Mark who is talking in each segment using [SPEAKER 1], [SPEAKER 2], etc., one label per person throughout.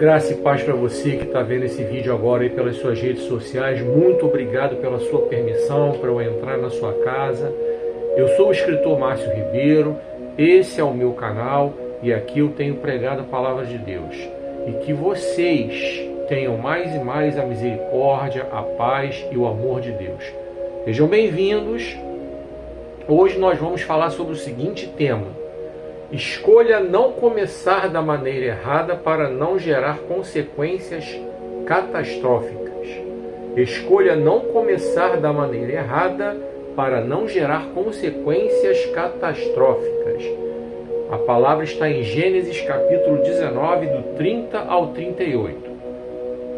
[SPEAKER 1] Graça e paz para você que está vendo esse vídeo agora aí pelas suas redes sociais. Muito obrigado pela sua permissão para eu entrar na sua casa. Eu sou o escritor Márcio Ribeiro, esse é o meu canal e aqui eu tenho pregado a palavra de Deus. E que vocês tenham mais e mais a misericórdia, a paz e o amor de Deus. Sejam bem-vindos. Hoje nós vamos falar sobre o seguinte tema: escolha não começar da maneira errada para não gerar consequências catastróficas. Escolha não começar da maneira errada para não gerar consequências catastróficas. A palavra está em Gênesis capítulo 19, do 30 ao 38.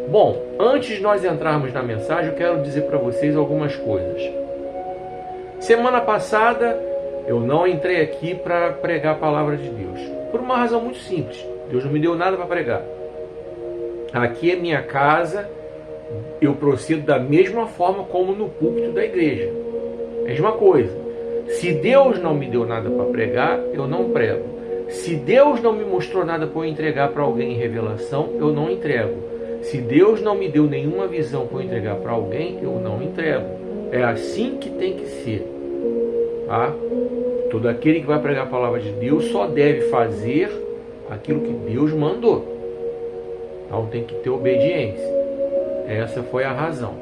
[SPEAKER 1] Bom, antes de nós entrarmos na mensagem, eu quero dizer para vocês algumas coisas. Semana passada, eu não entrei aqui para pregar a palavra de Deus, por uma razão muito simples. Deus não me deu nada para pregar. Aqui é minha casa, eu procedo da mesma forma como no púlpito da igreja. Mesma coisa. Se Deus não me deu nada para pregar, eu não prego. Se Deus não me mostrou nada para eu entregar para alguém em revelação, eu não entrego. Se Deus não me deu nenhuma visão para eu entregar para alguém, eu não entrego. É assim que tem que ser. Tá? Todo aquele que vai pregar a palavra de Deus só deve fazer aquilo que Deus mandou. Então tem que ter obediência. Essa foi a razão.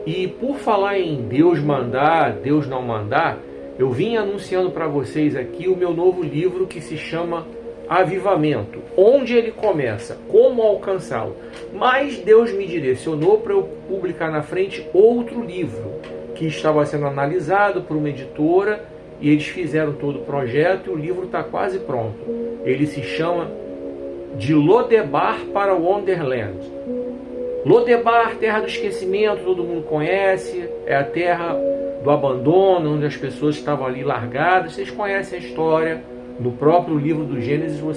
[SPEAKER 1] E por falar em Deus mandar, Deus não mandar, eu vim anunciando para vocês aqui o meu novo livro que se chama Avivamento. Onde ele começa, como alcançá-lo. Mas Deus me direcionou para eu publicar na frente outro livro que estava sendo analisado por uma editora e eles fizeram todo o projeto e o livro está quase pronto. Ele se chama De Lodebar para Wonderland. Lodebar, terra do esquecimento, todo mundo conhece, é a terra do abandono, onde as pessoas estavam ali largadas. Vocês conhecem a história. No próprio livro do Gênesis, no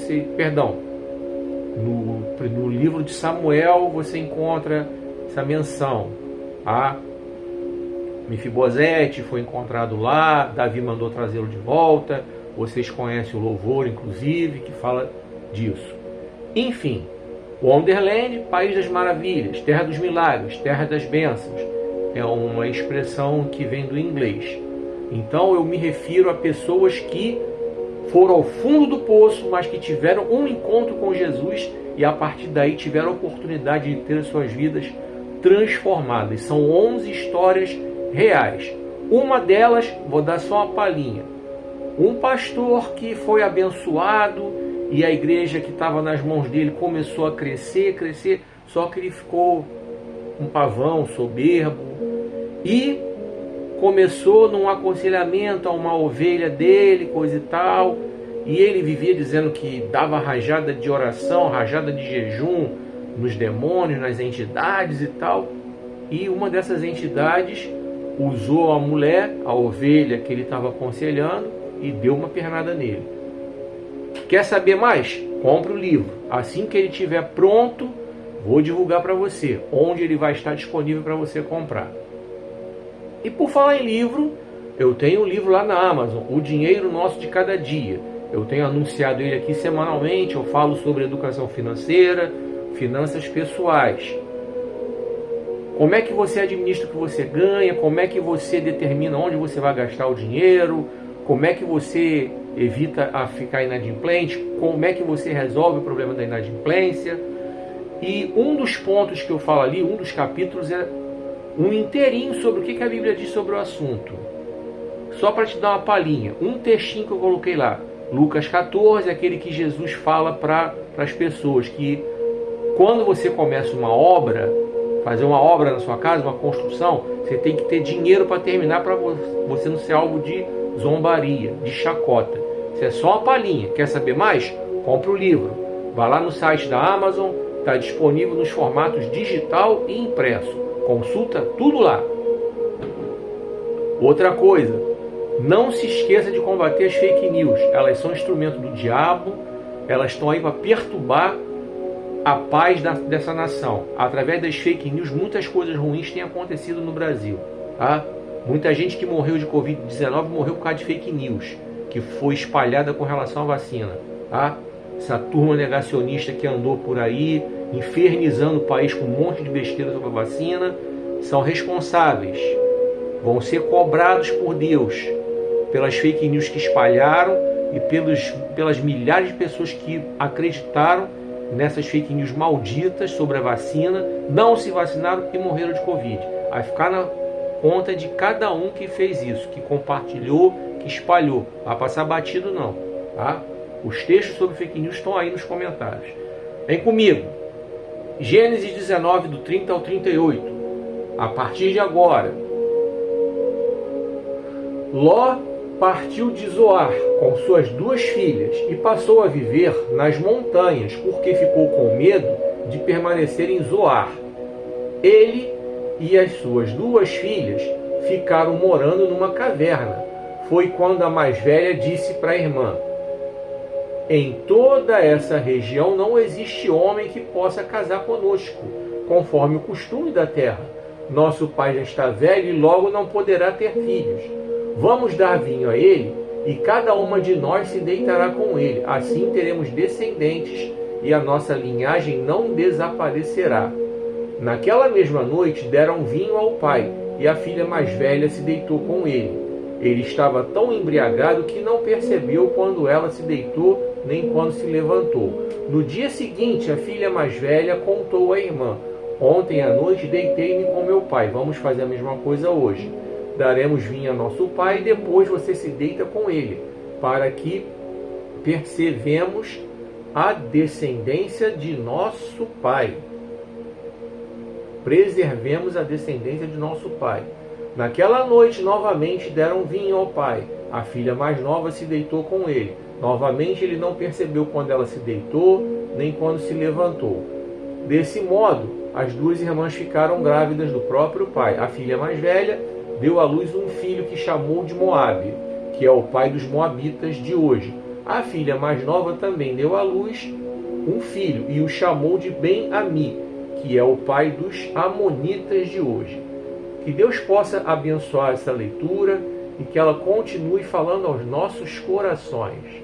[SPEAKER 1] livro de Samuel, você encontra essa menção. Mefibosete foi encontrado lá, Davi mandou trazê-lo de volta. Vocês conhecem o louvor, inclusive, que fala disso. Enfim, Wonderland, País das Maravilhas, Terra dos Milagres, Terra das Bênçãos. É uma expressão que vem do inglês. Então eu me refiro a pessoas que foram ao fundo do poço, mas que tiveram um encontro com Jesus e a partir daí tiveram a oportunidade de ter as suas vidas transformadas. São 11 histórias reais. Uma delas, vou dar só uma palhinha. Um pastor que foi abençoado e a igreja que estava nas mãos dele começou a crescer, só que ele ficou um pavão, soberbo, e começou num aconselhamento a uma ovelha dele, coisa e tal, e ele vivia dizendo que dava rajada de oração, rajada de jejum nos demônios, nas entidades e tal, e uma dessas entidades usou a mulher, a ovelha que ele estava aconselhando, e deu uma pernada nele. Quer saber mais? Compre o livro. Assim que ele estiver pronto, vou divulgar para você, onde ele vai estar disponível para você comprar. E por falar em livro, eu tenho um livro lá na Amazon, O Dinheiro Nosso de Cada Dia. Eu tenho anunciado ele aqui semanalmente, eu falo sobre educação financeira, finanças pessoais. Como é que você administra o que você ganha, como é que você determina onde você vai gastar o dinheiro, como é que você evita a ficar inadimplente, como é que você resolve o problema da inadimplência. E um dos pontos que eu falo ali, um dos capítulos é um inteirinho sobre o que a Bíblia diz sobre o assunto. Só para te dar uma palhinha, um textinho que eu coloquei lá, Lucas 14, aquele que Jesus fala para as pessoas que quando você começa uma obra, fazer uma obra na sua casa, uma construção, você tem que ter dinheiro para terminar, para você não ser alvo de zombaria, de chacota. Isso é só uma palhinha. Quer saber mais? Compre o livro. Vá lá no site da Amazon, está disponível nos formatos digital e impresso. Consulta tudo lá. Outra coisa, não se esqueça de combater as fake news. Elas são instrumento do diabo, elas estão aí para perturbar a paz dessa nação. Através das fake news, muitas coisas ruins têm acontecido no Brasil. Tá? Muita gente que morreu de Covid-19 morreu por causa de fake news, que foi espalhada com relação à vacina. Tá? essa turma negacionista que andou por aí, infernizando o país com um monte de besteira sobre a vacina, são responsáveis, vão ser cobrados por Deus pelas fake news que espalharam e pelas milhares de pessoas que acreditaram nessas fake news malditas sobre a vacina, não se vacinaram e morreram de Covid. Vai ficar na conta de cada um que fez isso, que compartilhou, que espalhou. Vai passar batido não, tá? Os textos sobre fake news estão aí nos comentários. Vem comigo. Gênesis 19, do 30 ao 38. A partir de agora, Ló partiu de Zoar com suas 2 filhas e passou a viver nas montanhas, porque ficou com medo de permanecer em Zoar. Ele e as suas 2 filhas ficaram morando numa caverna. Foi quando a mais velha disse para a irmã: em toda essa região não existe homem que possa casar conosco, conforme o costume da terra. Nosso pai já está velho e logo não poderá ter filhos. Vamos dar vinho a ele, e cada uma de nós se deitará com ele. Assim teremos descendentes, e a nossa linhagem não desaparecerá. Naquela mesma noite deram vinho ao pai, e a filha mais velha se deitou com ele. Ele estava tão embriagado que não percebeu quando ela se deitou, nem quando se levantou. No dia seguinte, a filha mais velha contou à irmã: ontem à noite deitei-me com meu pai. Vamos fazer a mesma coisa hoje. Daremos vinho a nosso pai e depois você se deita com ele, para que percebemos a descendência de nosso pai. Preservemos a descendência de nosso pai. Naquela noite, novamente deram vinho ao pai. A filha mais nova se deitou com ele. Novamente, ele não percebeu quando ela se deitou, nem quando se levantou. Desse modo, as 2 irmãs ficaram grávidas do próprio pai. A filha mais velha deu à luz um filho que chamou de Moabe, que é o pai dos moabitas de hoje. A filha mais nova também deu à luz um filho e o chamou de Ben-Ami, que é o pai dos amonitas de hoje. Que Deus possa abençoar essa leitura e que ela continue falando aos nossos corações.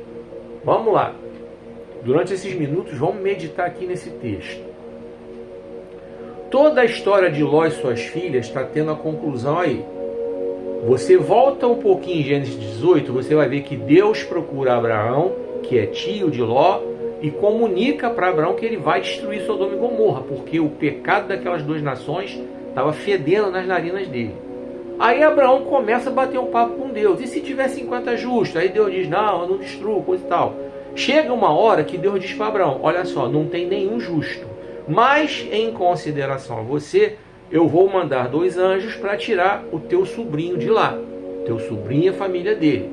[SPEAKER 1] Vamos lá. Durante esses minutos, vamos meditar aqui nesse texto. Toda a história de Ló e suas filhas está tendo a conclusão aí. Você volta um pouquinho em Gênesis 18, você vai ver que Deus procura Abraão, que é tio de Ló, e comunica para Abraão que ele vai destruir Sodoma e Gomorra, porque o pecado daquelas 2 nações estava fedendo nas narinas dele. Aí Abraão começa a bater um papo com Deus. E se tiver 50 justos? Aí Deus diz: não, eu não destruo, coisa e tal. Chega uma hora que Deus diz para Abraão: olha só, não tem nenhum justo, mas em consideração a você, eu vou mandar 2 anjos para tirar o teu sobrinho de lá. Teu sobrinho e a família dele.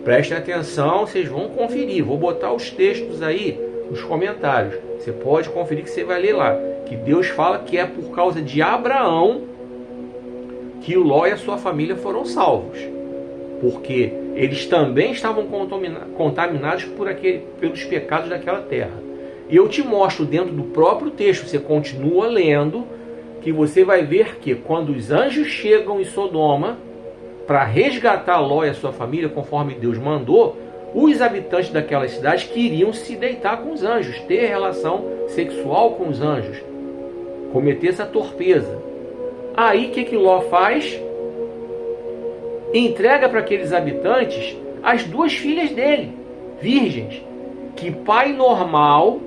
[SPEAKER 1] Prestem atenção, vocês vão conferir. Vou botar os textos aí nos comentários. Você pode conferir que você vai ler lá. Que Deus fala que é por causa de Abraão que o Ló e a sua família foram salvos. Porque eles também estavam contaminados pelos pecados daquela terra. E eu te mostro dentro do próprio texto, você continua lendo, que você vai ver que quando os anjos chegam em Sodoma para resgatar Ló e a sua família, conforme Deus mandou, os habitantes daquela cidade queriam se deitar com os anjos, ter relação sexual com os anjos, cometer essa torpeza. Aí o que Ló faz? Entrega para aqueles habitantes as 2 filhas dele, virgens, que pai normal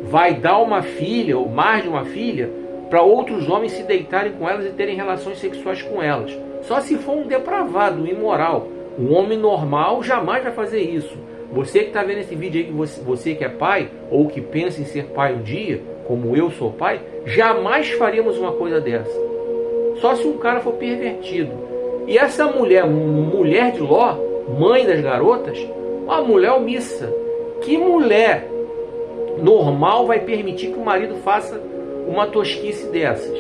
[SPEAKER 1] vai dar uma filha, ou mais de uma filha, para outros homens se deitarem com elas e terem relações sexuais com elas. Só se for um depravado, um imoral. Um homem normal jamais vai fazer isso. Você que está vendo esse vídeo aí, que você que é pai, ou que pensa em ser pai um dia, como eu sou pai, jamais faríamos uma coisa dessa. Só se um cara for pervertido. E essa mulher de Ló, mãe das garotas, uma mulher omissa. Que mulher normal vai permitir que o marido faça uma tosquice dessas?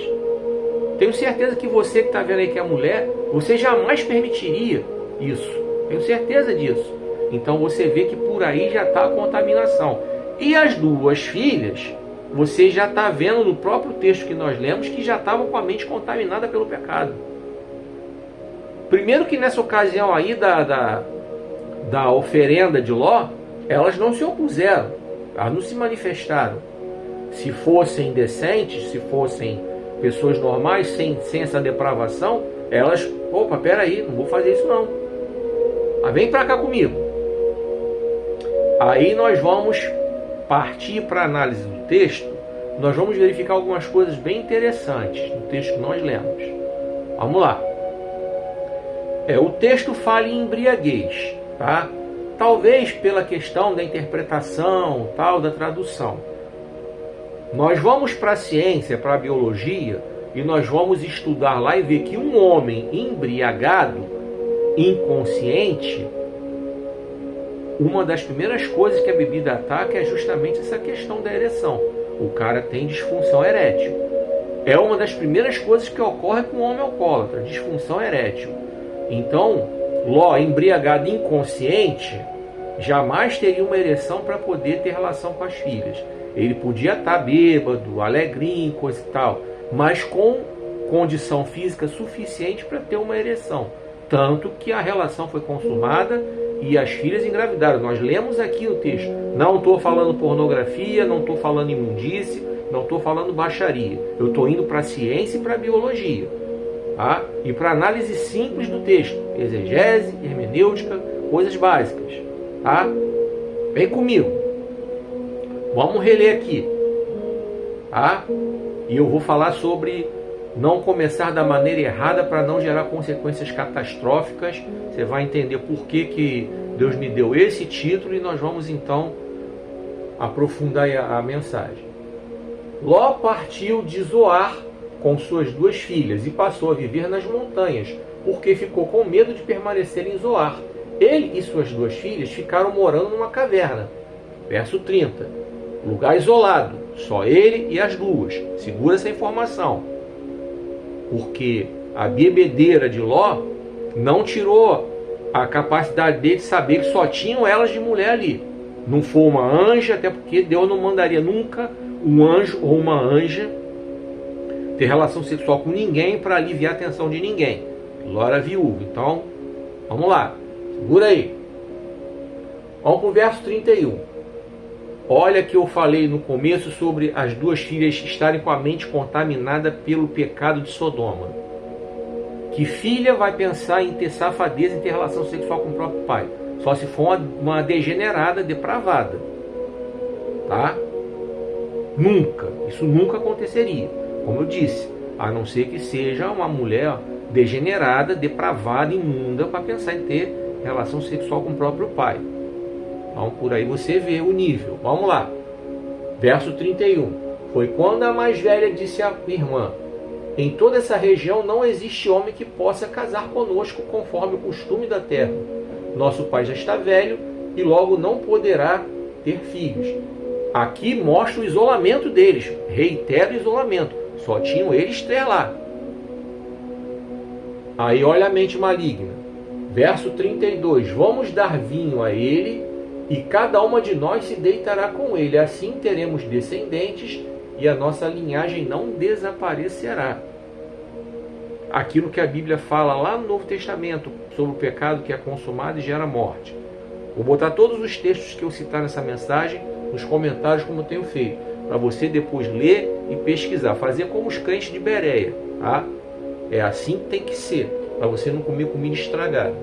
[SPEAKER 1] Tenho certeza que você que está vendo aí que é mulher, você jamais permitiria isso. Tenho certeza disso. Então você vê que por aí já está a contaminação. E as 2 filhas, você já está vendo no próprio texto que nós lemos que já estavam com a mente contaminada pelo pecado. Primeiro que nessa ocasião aí da oferenda de Ló, elas não se opuseram. Elas não se manifestaram. Se fossem decentes, se fossem pessoas normais, sem essa depravação, elas, opa, peraí, não vou fazer isso não. Mas vem para cá comigo. Aí nós vamos partir para a análise do texto. Nós vamos verificar algumas coisas bem interessantes no texto que nós lemos. Vamos lá. O texto fala em embriaguez, tá? Talvez pela questão da interpretação, tal, da tradução. Nós vamos para a ciência, para a biologia, e nós vamos estudar lá e ver que um homem embriagado, inconsciente, uma das primeiras coisas que a bebida ataca é justamente essa questão da ereção. O cara tem disfunção erétil. É uma das primeiras coisas que ocorre com o homem alcoólatra, disfunção erétil. Então, Ló, embriagado inconsciente, jamais teria uma ereção para poder ter relação com as filhas. Ele podia estar bêbado, alegrinho, coisa e tal, mas com condição física suficiente para ter uma ereção. Tanto que a relação foi consumada e as filhas engravidaram. Nós lemos aqui no texto. Não estou falando pornografia, não estou falando imundície, não estou falando baixaria. Eu estou indo para a ciência e para a biologia. Tá? E para análise simples do texto. Exegese, hermenêutica, coisas básicas. Tá? Vem comigo. Vamos reler aqui. Tá? E eu vou falar sobre não começar da maneira errada para não gerar consequências catastróficas. Você vai entender por que Deus me deu esse título e nós vamos então aprofundar a mensagem. Ló partiu de Zoar com suas 2 filhas e passou a viver nas montanhas, porque ficou com medo de permanecer em Zoar. Ele e suas 2 filhas ficaram morando numa caverna. Verso 30. Lugar isolado, só ele e as 2. Segura essa informação. Porque a bebedeira de Ló não tirou a capacidade dele de saber que só tinham elas de mulher ali. Não foi uma anja, até porque Deus não mandaria nunca um anjo ou uma anja ter relação sexual com ninguém para aliviar a atenção de ninguém. Ló era viúva. Então, vamos lá. Segura aí. Vamos para o verso 31. Olha que eu falei no começo sobre as 2 filhas estarem com a mente contaminada pelo pecado de Sodoma. Que filha vai pensar em ter safadeza, em ter relação sexual com o próprio pai? Só se for uma degenerada, depravada. Tá? Nunca. Isso nunca aconteceria. Como eu disse, a não ser que seja uma mulher degenerada, depravada, imunda, para pensar em ter relação sexual com o próprio pai. Então, por aí você vê o nível. Vamos lá. Verso 31. Foi quando a mais velha disse à irmã: em toda essa região não existe homem que possa casar conosco conforme o costume da terra. Nosso pai já está velho e logo não poderá ter filhos. Aqui mostra o isolamento deles. Reitero o isolamento. Só tinham eles 3 lá. Aí olha a mente maligna. Verso 32. Vamos dar vinho a ele e cada uma de nós se deitará com ele. Assim teremos descendentes e a nossa linhagem não desaparecerá. Aquilo que a Bíblia fala lá no Novo Testamento sobre o pecado que é consumado e gera morte. Vou botar todos os textos que eu citar nessa mensagem nos comentários, como eu tenho feito, para você depois ler e pesquisar, fazer como os crentes de Bereia, tá? É assim que tem que ser, para você não comer comida estragada.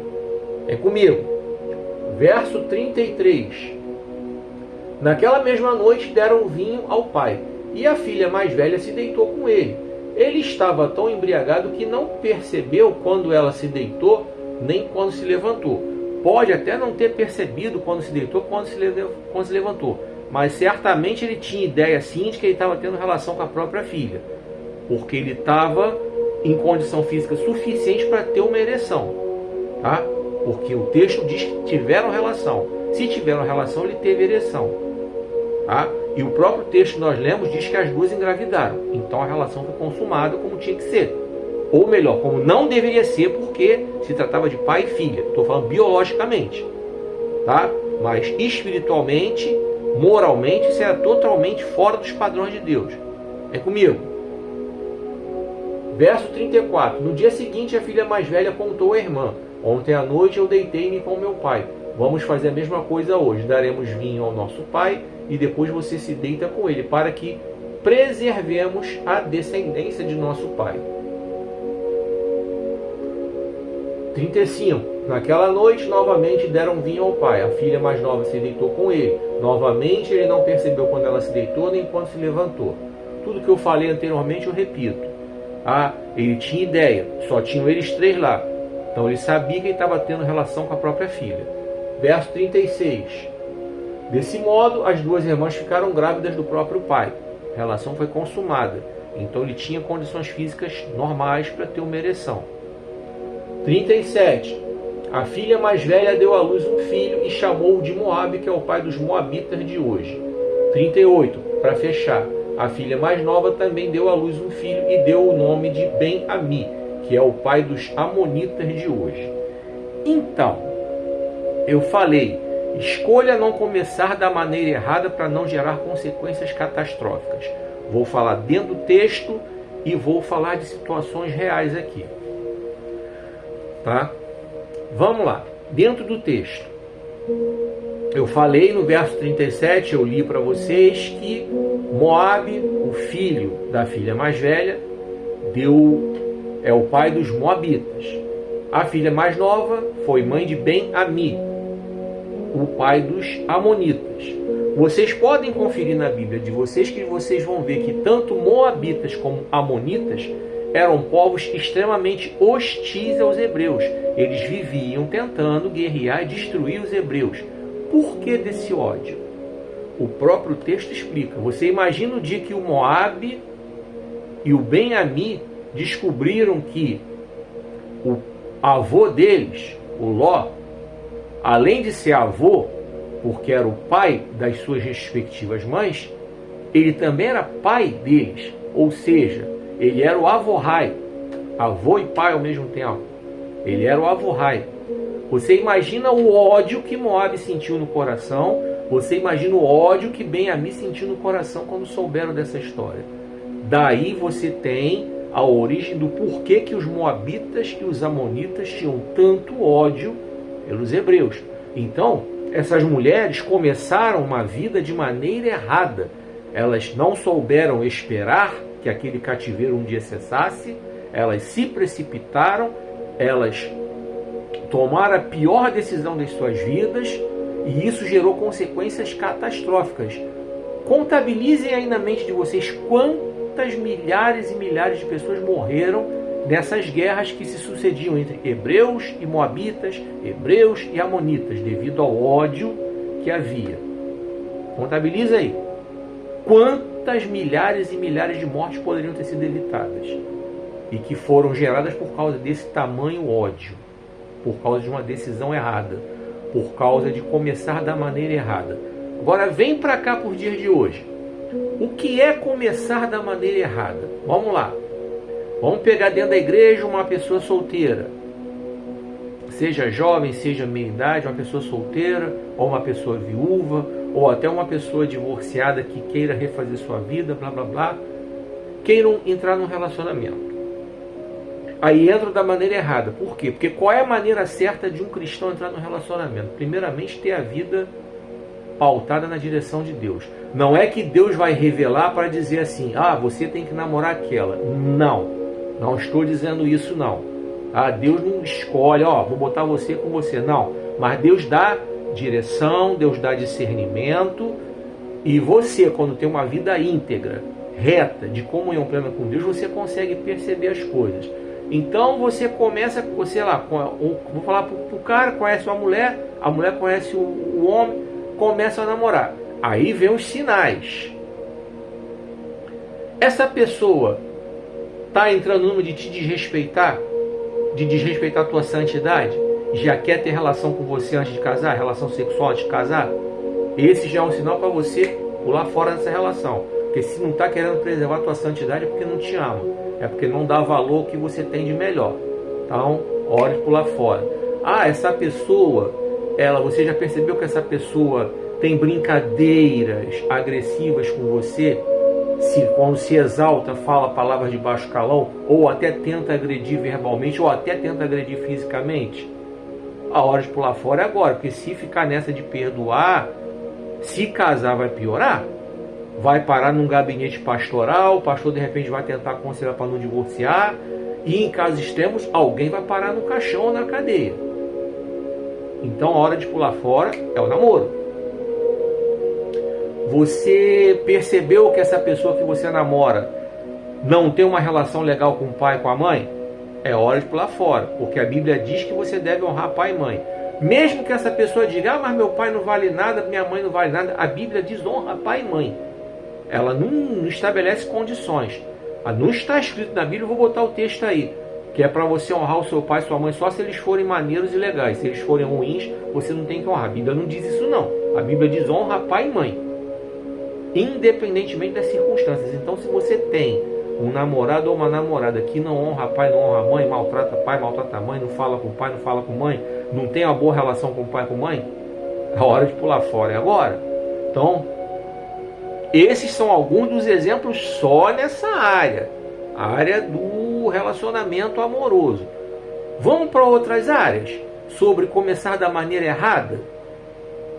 [SPEAKER 1] É comigo. Verso 33. Naquela mesma noite deram vinho ao pai, e a filha mais velha se deitou com ele. Ele estava tão embriagado que não percebeu quando ela se deitou, nem quando se levantou. Pode até não ter percebido quando se deitou, quando se levantou. Mas certamente ele tinha ideia sim de que ele estava tendo relação com a própria filha. Porque ele estava em condição física suficiente para ter uma ereção. Tá? Porque o texto diz que tiveram relação. Se tiveram relação, ele teve ereção. Tá? E o próprio texto que nós lemos diz que as 2 engravidaram. Então a relação foi consumada como tinha que ser. Ou melhor, como não deveria ser, porque se tratava de pai e filha. Estou falando biologicamente. Tá? Mas espiritualmente, moralmente, isso era totalmente fora dos padrões de Deus. É comigo. Verso 34. No dia seguinte, a filha mais velha contou à irmã: ontem à noite eu deitei-me com meu pai. vamos fazer a mesma coisa hoje. Daremos vinho ao nosso pai e depois você se deita com ele, para que preservemos a descendência de nosso pai. 35. Naquela noite, novamente deram vinho ao pai. A filha mais nova se deitou com ele. Novamente, ele não percebeu quando ela se deitou, nem quando se levantou. Tudo que eu falei anteriormente, eu repito. Ele tinha ideia. Só tinham eles 3 lá. Então, ele sabia que ele estava tendo relação com a própria filha. Verso 36. Desse modo, as 2 irmãs ficaram grávidas do próprio pai. A relação foi consumada. Então, ele tinha condições físicas normais para ter uma ereção. 37. A filha mais velha deu à luz um filho e chamou-o de Moabe, que é o pai dos Moabitas de hoje. 38. Para fechar, a filha mais nova também deu à luz um filho e deu o nome de Ben-Ami, que é o pai dos Amonitas de hoje. Então, eu falei, escolha não começar da maneira errada para não gerar consequências catastróficas. Vou falar dentro do texto e vou falar de situações reais aqui. Tá? Vamos lá, dentro do texto. Eu falei no verso 37, eu li para vocês que Moabe, o filho da filha mais velha, é o pai dos Moabitas. A filha mais nova foi mãe de Ben-Ami, o pai dos Amonitas. Vocês podem conferir na Bíblia de vocês que vocês vão ver que tanto Moabitas como Amonitas eram povos extremamente hostis aos hebreus. Eles viviam tentando guerrear e destruir os hebreus. Por que desse ódio? O próprio texto explica. Você imagina o dia que o Moabe e o Ben-Ami descobriram que o avô deles, o Ló, além de ser avô, porque era o pai das suas respectivas mães, ele também era pai deles. Ou seja, ele era o avô-rai, avô e pai ao mesmo tempo. Ele era o avô-rai. Você imagina o ódio que Moabe sentiu no coração, você imagina o ódio que Ben-Ami sentiu no coração quando souberam dessa história. Daí você tem a origem do porquê que os Moabitas e os Amonitas tinham tanto ódio pelos hebreus. Então, essas mulheres começaram uma vida de maneira errada. Elas não souberam esperar que aquele cativeiro um dia cessasse, elas se precipitaram, elas tomaram a pior decisão das suas vidas e isso gerou consequências catastróficas. Contabilizem aí na mente de vocês quantas milhares e milhares de pessoas morreram nessas guerras que se sucediam entre hebreus e moabitas, hebreus e amonitas, devido ao ódio que havia. Contabiliza aí. Quantas milhares e milhares de mortes poderiam ter sido evitadas e que foram geradas por causa desse tamanho ódio, por causa de uma decisão errada, por causa de começar da maneira errada. Agora vem para cá por dias de hoje. O que é começar da maneira errada? Vamos lá. Vamos pegar dentro da igreja uma pessoa solteira. Seja jovem, seja meia-idade, uma pessoa solteira, ou uma pessoa viúva, ou até uma pessoa divorciada que queira refazer sua vida, blá blá blá, queiram entrar num relacionamento. Aí entra da maneira errada. Por quê? Porque qual é a maneira certa de um cristão entrar num relacionamento? Primeiramente, ter a vida pautada na direção de Deus. Não é que Deus vai revelar para dizer assim, você tem que namorar aquela. Não estou dizendo isso não. Deus não escolhe, vou botar você com você. Não, mas Deus dá direção, Deus dá discernimento, e você, quando tem uma vida íntegra, reta, de comunhão plena com Deus, você consegue perceber as coisas. Então você começa, vou falar para o cara, conhece uma mulher, a mulher conhece o homem, começa a namorar. Aí vem os sinais. Essa pessoa está entrando numa de te desrespeitar, de desrespeitar a tua santidade, já quer ter relação com você antes de casar, relação sexual antes de casar, esse já é um sinal para você pular fora dessa relação. Porque se não está querendo preservar a tua santidade é porque não te ama, é porque não dá valor ao que você tem de melhor. Então, hora de pular fora. Essa pessoa, você já percebeu que essa pessoa tem brincadeiras agressivas com você? Quando se exalta, fala palavras de baixo calão, ou até tenta agredir verbalmente, ou até tenta agredir fisicamente. a hora de pular fora é agora, porque se ficar nessa de perdoar, se casar vai piorar. Vai parar num gabinete pastoral, o pastor de repente vai tentar aconselhar para não divorciar, e em casos extremos, alguém vai parar no caixão ou na cadeia. Então a hora de pular fora é o namoro. Você percebeu que essa pessoa que você namora não tem uma relação legal com o pai e com a mãe? É hora de pular fora, porque a Bíblia diz que você deve honrar pai e mãe. Mesmo que essa pessoa diga, mas meu pai não vale nada, minha mãe não vale nada, a Bíblia diz honra pai e mãe. Ela não estabelece condições. Não está escrito na Bíblia, eu vou botar o texto aí, que é para você honrar o seu pai e sua mãe só se eles forem maneiros e legais. Se eles forem ruins, você não tem que honrar. A Bíblia não diz isso não. A Bíblia diz honra pai e mãe, independentemente das circunstâncias. Então, se você tem um namorado ou uma namorada que não honra pai, não honra mãe, maltrata pai, maltrata mãe, não fala com pai, não fala com mãe, não tem uma boa relação com o pai e com mãe, é hora de pular fora, é agora. Então, esses são alguns dos exemplos só nessa área, a área do relacionamento amoroso. Vamos para outras áreas, sobre começar da maneira errada,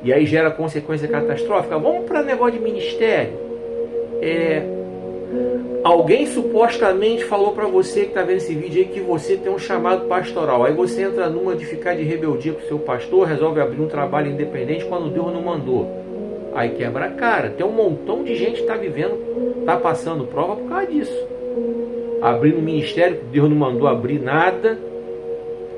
[SPEAKER 1] e aí gera consequência catastrófica. Vamos para negócio de ministério. Alguém supostamente falou para você que está vendo esse vídeo aí que você tem um chamado pastoral. Aí você entra numa de ficar de rebeldia com o seu pastor, resolve abrir um trabalho independente quando Deus não mandou. Aí quebra a cara. Tem um montão de gente que está vivendo, está passando prova por causa disso. Abrindo um ministério que Deus não mandou abrir nada,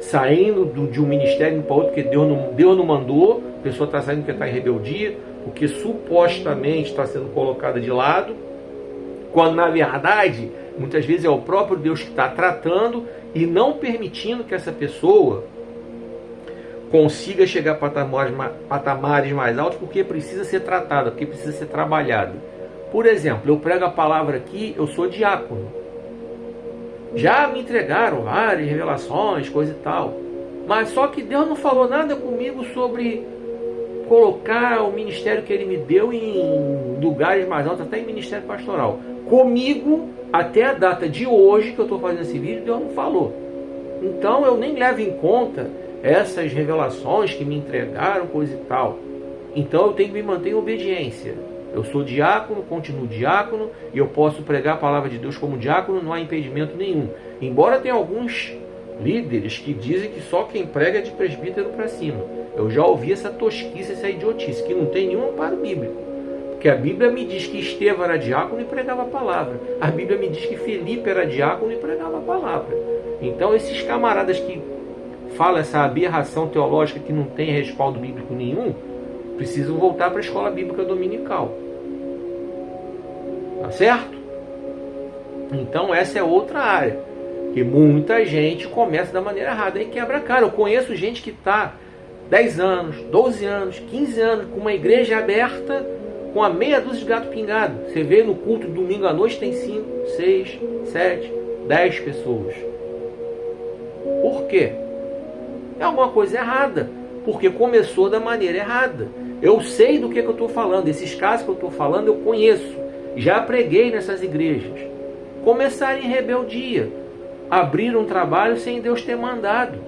[SPEAKER 1] saindo de um ministério para outro que Deus não mandou, a pessoa está saindo porque está em rebeldia, porque supostamente está sendo colocada de lado, quando na verdade, muitas vezes é o próprio Deus que está tratando e não permitindo que essa pessoa consiga chegar a patamares mais altos, porque precisa ser tratada, porque precisa ser trabalhada. Por exemplo, eu prego a palavra aqui, eu sou diácono. Já me entregaram várias revelações, coisa e tal. Mas só que Deus não falou nada comigo sobre colocar o ministério que Ele me deu em lugares mais altos, até em ministério pastoral. Comigo, até a data de hoje que eu estou fazendo esse vídeo, Deus não falou. Então eu nem levo em conta essas revelações que me entregaram, coisa e tal. Então eu tenho que me manter em obediência. Eu sou diácono, continuo diácono, e eu posso pregar a palavra de Deus como diácono, não há impedimento nenhum. Embora tenha alguns líderes que dizem que só quem prega é de presbítero para cima. Eu já ouvi essa tosquice, essa idiotice, que não tem nenhum amparo bíblico. Porque a Bíblia me diz que Estevão era diácono e pregava a palavra. A Bíblia me diz que Felipe era diácono e pregava a palavra. Então esses camaradas que falam essa aberração teológica que não tem respaldo bíblico nenhum, precisam voltar para a escola bíblica dominical. Tá certo? Então essa é outra área, que muita gente começa da maneira errada e quebra a cara. Eu conheço gente que está 10 anos, 12 anos, 15 anos com uma igreja aberta, com a meia dúzia de gato pingado. Você vê no culto de domingo à noite, tem 5, 6, 7, 10 pessoas. Por quê? É alguma coisa errada, porque começou da maneira errada. Eu sei do que eu estou falando. Esses casos que eu estou falando eu conheço. Já preguei nessas igrejas. Começaram em rebeldia. Abriram um trabalho sem Deus ter mandado.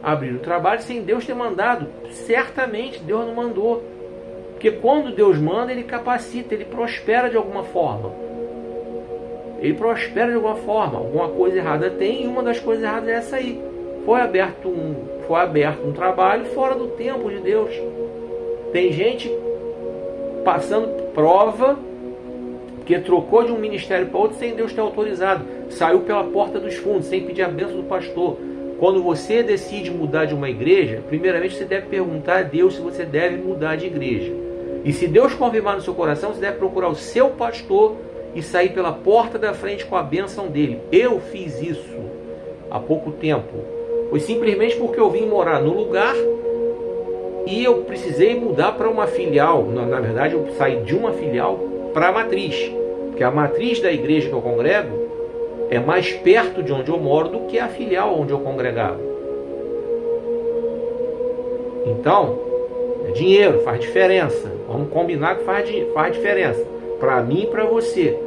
[SPEAKER 1] Abriram um trabalho sem Deus ter mandado. Certamente Deus não mandou. Porque quando Deus manda, Ele capacita, Ele prospera de alguma forma. Ele prospera de alguma forma. Alguma coisa errada tem, e uma das coisas erradas é essa aí. Foi aberto um trabalho fora do tempo de Deus. Tem gente passando prova que trocou de um ministério para outro sem Deus ter autorizado. Saiu pela porta dos fundos, sem pedir a bênção do pastor. Quando você decide mudar de uma igreja, primeiramente você deve perguntar a Deus se você deve mudar de igreja. E se Deus confirmar no seu coração, você deve procurar o seu pastor e sair pela porta da frente com a bênção dele. Eu fiz isso há pouco tempo. Foi simplesmente porque eu vim morar no lugar e eu precisei mudar para uma filial. Na verdade, eu saí de uma filial para a matriz. Porque a matriz da igreja que eu congrego é mais perto de onde eu moro do que a filial onde eu congregava. Então, é dinheiro, faz diferença. Vamos combinar que faz diferença. Para mim e para você.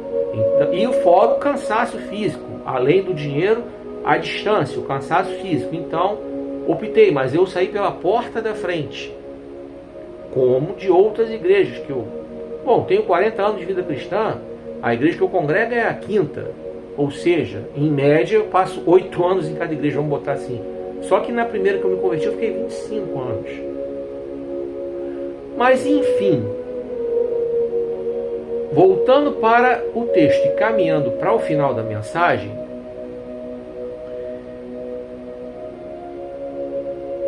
[SPEAKER 1] E fora o cansaço físico. Além do dinheiro, a distância, o cansaço físico. Então, optei, mas eu saí pela porta da frente, como de outras igrejas que eu... Bom, tenho 40 anos de vida cristã, a igreja que eu congrego é a quinta, ou seja, em média eu passo 8 anos em cada igreja, vamos botar assim. Só que na primeira que eu me converti eu fiquei 25 anos. Mas enfim, voltando para o texto e caminhando para o final da mensagem,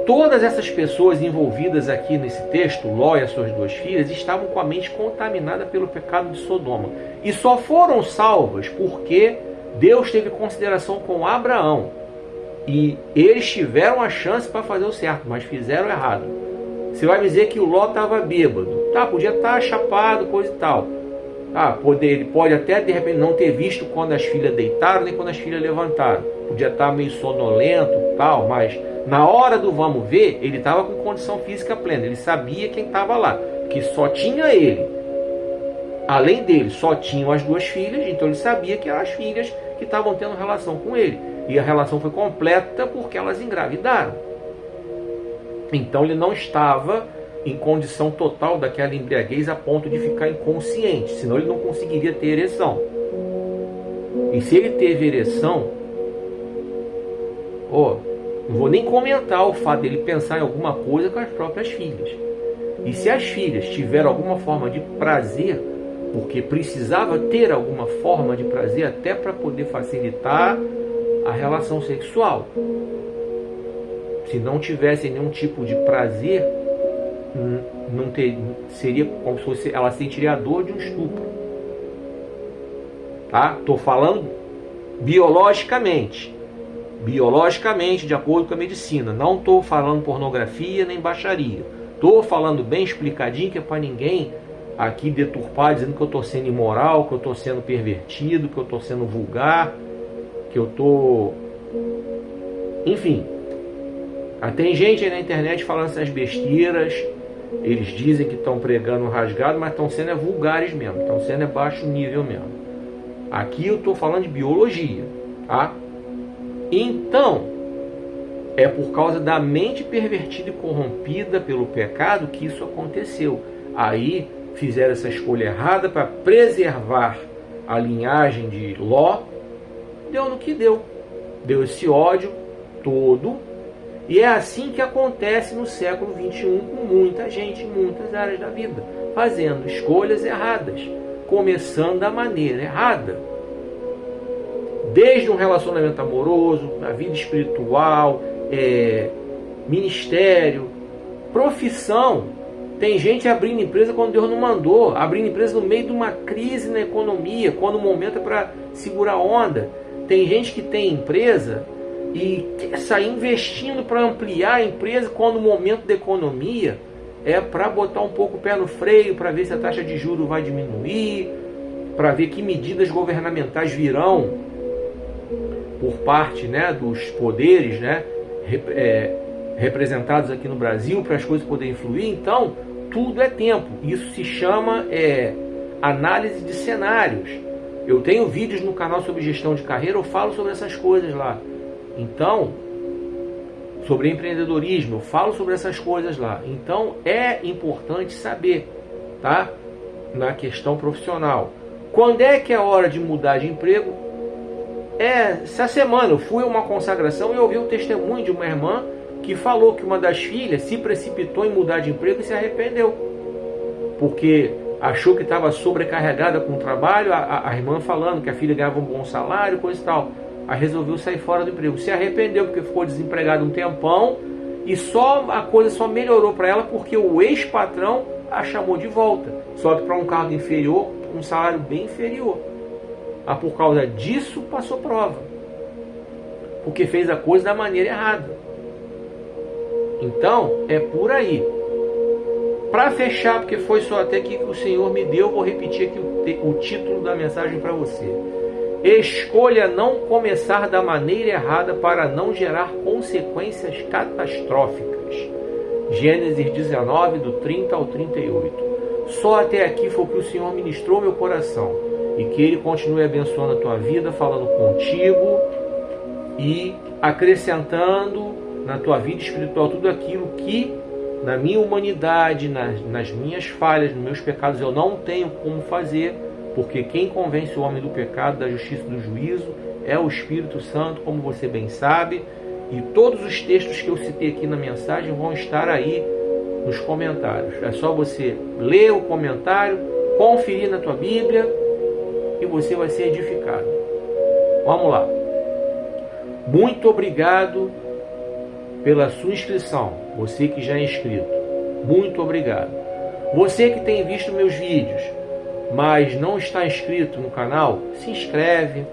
[SPEAKER 1] todas essas pessoas envolvidas aqui nesse texto, Ló e as suas 2 filhas, estavam com a mente contaminada pelo pecado de Sodoma. E só foram salvas porque Deus teve consideração com Abraão. E eles tiveram a chance para fazer o certo, mas fizeram errado. Você vai dizer que o Ló estava bêbado. Tá, podia estar chapado, coisa e tal. Ah, ele pode até de repente não ter visto quando as filhas deitaram, nem quando as filhas levantaram. Podia estar meio sonolento e tal, mas na hora do vamos ver, ele estava com condição física plena. Ele sabia quem estava lá, que só tinha ele. Além dele, só tinham as 2 filhas, então ele sabia que eram as filhas que estavam tendo relação com ele. E a relação foi completa porque elas engravidaram. Então ele não estava em condição total daquela embriaguez a ponto de ficar inconsciente, senão ele não conseguiria ter ereção. E se ele teve ereção, não vou nem comentar o fato dele pensar em alguma coisa com as próprias filhas. E se as filhas tiveram alguma forma de prazer, porque precisava ter alguma forma de prazer até para poder facilitar a relação sexual. Se não tivesse nenhum tipo de prazer, seria como se fosse, ela sentiria a dor de um estupro. Tá? Estou falando biologicamente, de acordo com a medicina. Não estou falando pornografia nem baixaria. Estou falando bem explicadinho, que é para ninguém aqui deturpar, dizendo que eu estou sendo imoral, que eu estou sendo pervertido, que eu estou sendo vulgar, que eu estou... Enfim, tem gente aí na internet falando essas besteiras. Eles dizem que estão pregando rasgado, mas estão sendo vulgares mesmo, estão sendo baixo nível mesmo. Aqui eu estou falando de biologia, tá? Então, é por causa da mente pervertida e corrompida pelo pecado que isso aconteceu. Aí fizeram essa escolha errada para preservar a linhagem de Ló. Deu no que deu. Deu esse ódio todo. E é assim que acontece no século XXI com muita gente em muitas áreas da vida, fazendo escolhas erradas, começando da maneira errada. Desde um relacionamento amoroso, na vida espiritual, ministério, profissão. Tem gente abrindo empresa quando Deus não mandou, abrindo empresa no meio de uma crise na economia, quando o momento é para segurar a onda. Tem gente que tem empresa e quer sair investindo para ampliar a empresa quando o momento da economia é para botar um pouco o pé no freio, para ver se a taxa de juros vai diminuir, para ver que medidas governamentais virão por parte, né, dos poderes, né, representados aqui no Brasil, para as coisas poderem fluir. Então, tudo é tempo. Isso se chama análise de cenários. Eu tenho vídeos no canal sobre gestão de carreira, eu falo sobre essas coisas lá. Então, sobre empreendedorismo, eu falo sobre essas coisas lá. Então, é importante saber, tá? Na questão profissional. Quando é que é a hora de mudar de emprego? Essa semana eu fui a uma consagração e ouvi o testemunho de uma irmã que falou que uma das filhas se precipitou em mudar de emprego e se arrependeu. Porque achou que estava sobrecarregada com o trabalho, a irmã falando que a filha ganhava um bom salário, coisa e tal. Aí resolveu sair fora do emprego. Se arrependeu porque ficou desempregado um tempão e a coisa só melhorou para ela porque o ex-patrão a chamou de volta. Só que para um cargo inferior, um salário bem inferior. Por causa disso passou prova. Porque fez a coisa da maneira errada. Então, é por aí. Para fechar, porque foi só até aqui que o Senhor me deu, vou repetir aqui o título da mensagem para você. Escolha não começar da maneira errada para não gerar consequências catastróficas. Gênesis 19, do 30 ao 38. Só até aqui foi o que o Senhor ministrou meu coração. E que Ele continue abençoando a tua vida, falando contigo e acrescentando na tua vida espiritual tudo aquilo que na minha humanidade, nas minhas falhas, nos meus pecados eu não tenho como fazer, porque quem convence o homem do pecado, da justiça e do juízo é o Espírito Santo, como você bem sabe, e todos os textos que eu citei aqui na mensagem vão estar aí nos comentários. É só você ler o comentário, conferir na tua Bíblia e você vai ser edificado. Vamos lá. Muito obrigado pela sua inscrição, você que já é inscrito. Muito obrigado. Você que tem visto meus vídeos, mas não está inscrito no canal, se inscreve,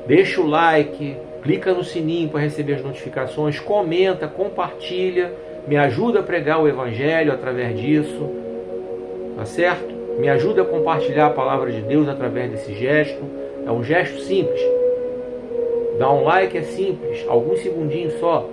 [SPEAKER 1] deixa o like, clica no sininho para receber as notificações, comenta, compartilha, me ajuda a pregar o Evangelho através disso, tá certo? Me ajuda a compartilhar a palavra de Deus através desse gesto. É um gesto simples. Dar um like é simples, alguns segundinhos só.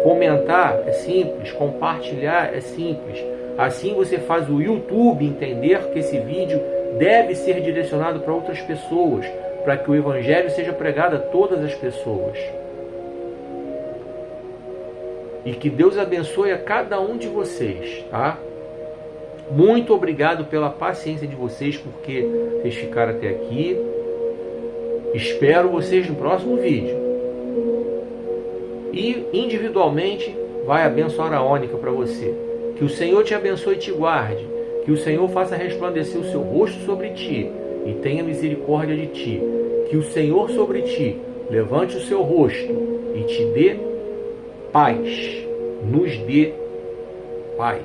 [SPEAKER 1] Comentar é simples, compartilhar é simples. Assim você faz o YouTube entender que esse vídeo deve ser direcionado para outras pessoas, para que o Evangelho seja pregado a todas as pessoas. E que Deus abençoe a cada um de vocês, tá? Muito obrigado pela paciência de vocês, porque vocês ficaram até aqui. Espero vocês no próximo vídeo. E individualmente vai a bênção araônica para você. Que o Senhor te abençoe e te guarde. Que o Senhor faça resplandecer o seu rosto sobre ti e tenha misericórdia de ti. Que o Senhor sobre ti levante o seu rosto e te dê paz. Nos dê paz.